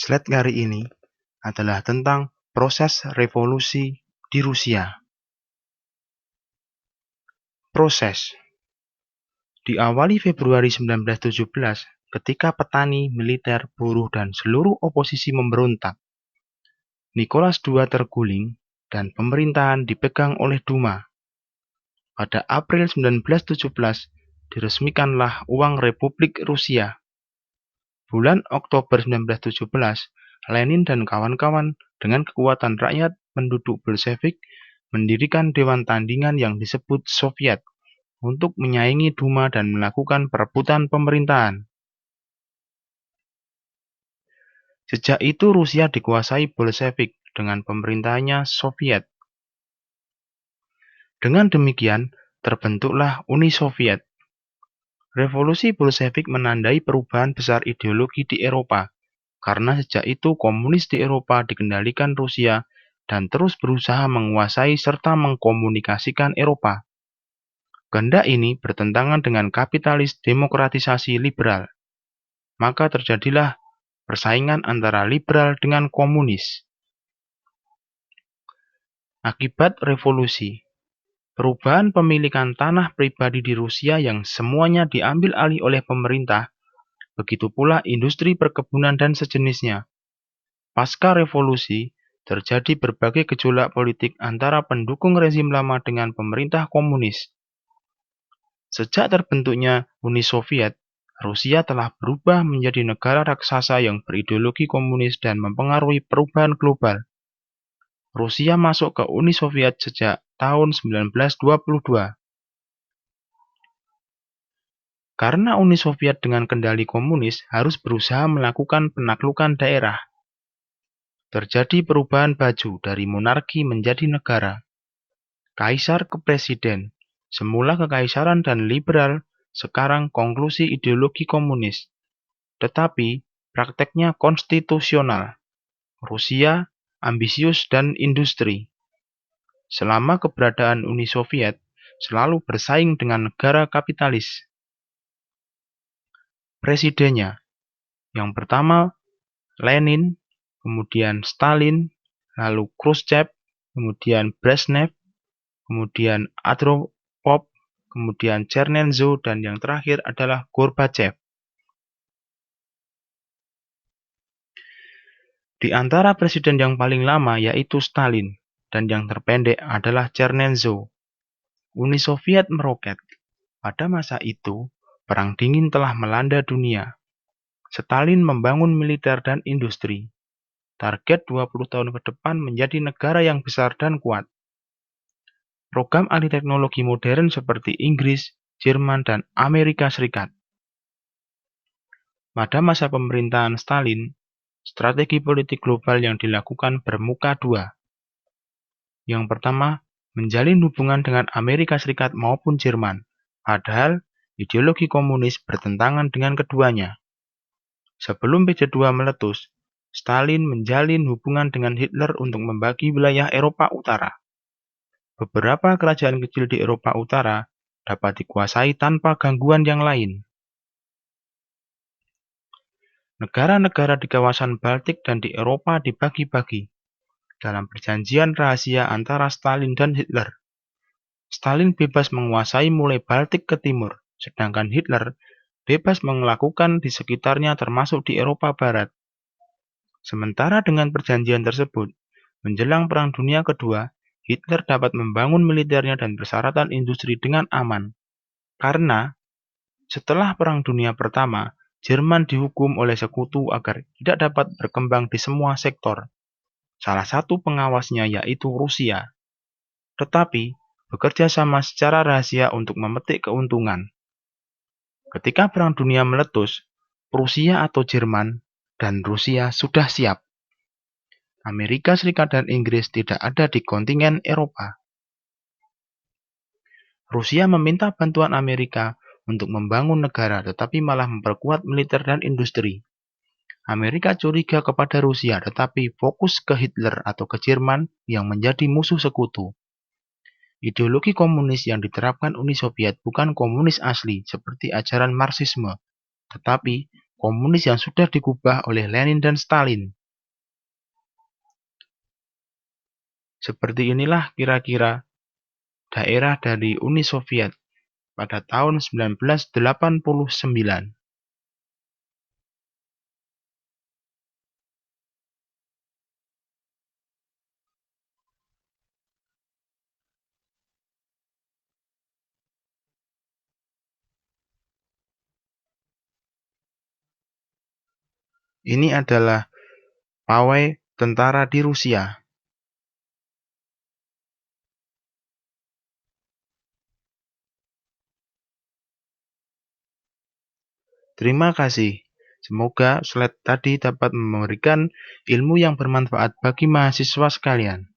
Slide kali ini adalah tentang proses revolusi di Rusia. Proses diawali Februari 1917 ketika petani, militer, buruh, dan seluruh oposisi memberontak. Nicholas II terguling dan pemerintahan dipegang oleh Duma. Pada April 1917 diresmikanlah uang Republik Rusia. Bulan Oktober 1917, Lenin dan kawan-kawan dengan kekuatan rakyat penduduk Bolshevik mendirikan dewan tandingan yang disebut Soviet untuk menyaingi Duma dan melakukan perebutan pemerintahan. Sejak itu Rusia dikuasai Bolshevik dengan pemerintahannya Soviet. Dengan demikian, terbentuklah Uni Soviet. Revolusi Bolshevik menandai perubahan besar ideologi di Eropa, karena sejak itu komunis di Eropa dikendalikan Rusia dan terus berusaha menguasai serta mengkomunikasikan Eropa. Kehendak ini bertentangan dengan kapitalis demokratisasi liberal. Maka terjadilah persaingan antara liberal dengan komunis. Akibat revolusi, perubahan pemilikan tanah pribadi di Rusia yang semuanya diambil alih oleh pemerintah, begitu pula industri perkebunan dan sejenisnya. Pasca revolusi, terjadi berbagai gejolak politik antara pendukung rezim lama dengan pemerintah komunis. Sejak terbentuknya Uni Soviet, Rusia telah berubah menjadi negara raksasa yang berideologi komunis dan mempengaruhi perubahan global. Rusia masuk ke Uni Soviet sejak tahun 1922. Karena Uni Soviet dengan kendali komunis harus berusaha melakukan penaklukan daerah. Terjadi perubahan baju dari monarki menjadi negara. Kaisar ke presiden, semula kekaisaran dan liberal, sekarang konklusi ideologi komunis. Tetapi prakteknya konstitusional. Rusia, ambisius dan industri. Selama keberadaan Uni Soviet, selalu bersaing dengan negara kapitalis. Presidennya, yang pertama Lenin, kemudian Stalin, lalu Khrushchev, kemudian Brezhnev, kemudian Andropov, kemudian Chernenzo, dan yang terakhir adalah Gorbachev. Di antara presiden yang paling lama yaitu Stalin, dan yang terpendek adalah Chernenzo. Uni Soviet meroket. Pada masa itu, Perang Dingin telah melanda dunia. Stalin membangun militer dan industri. Target 20 tahun ke depan menjadi negara yang besar dan kuat. Program ahli teknologi modern seperti Inggris, Jerman, dan Amerika Serikat. Pada masa pemerintahan Stalin, strategi politik global yang dilakukan bermuka dua. Yang pertama, menjalin hubungan dengan Amerika Serikat maupun Jerman, padahal ideologi komunis bertentangan dengan keduanya. Sebelum PC2 meletus, Stalin menjalin hubungan dengan Hitler untuk membagi wilayah Eropa Utara. Beberapa kerajaan kecil di Eropa Utara dapat dikuasai tanpa gangguan yang lain. Negara-negara di kawasan Baltik dan di Eropa dibagi-bagi dalam perjanjian rahasia antara Stalin dan Hitler. Stalin bebas menguasai mulai Baltik ke timur, sedangkan Hitler bebas melakukan di sekitarnya termasuk di Eropa Barat. Sementara dengan perjanjian tersebut, menjelang Perang Dunia Kedua, Hitler dapat membangun militernya dan persyaratan industri dengan aman. Karena setelah Perang Dunia Pertama, Jerman dihukum oleh sekutu agar tidak dapat berkembang di semua sektor. Salah satu pengawasnya yaitu Rusia. Tetapi bekerja sama secara rahasia untuk memetik keuntungan. Ketika Perang Dunia meletus, Prusia atau Jerman dan Rusia sudah siap. Amerika Serikat dan Inggris tidak ada di kontingen Eropa. Rusia meminta bantuan Amerika untuk membangun negara tetapi malah memperkuat militer dan industri. Amerika curiga kepada Rusia tetapi fokus ke Hitler atau ke Jerman yang menjadi musuh sekutu. Ideologi komunis yang diterapkan Uni Soviet bukan komunis asli seperti ajaran Marxisme, tetapi komunis yang sudah dikubah oleh Lenin dan Stalin. Seperti inilah kira-kira daerah dari Uni Soviet pada tahun 1989. Ini adalah pawai tentara di Rusia. Terima kasih. Semoga slide tadi dapat memberikan ilmu yang bermanfaat bagi mahasiswa sekalian.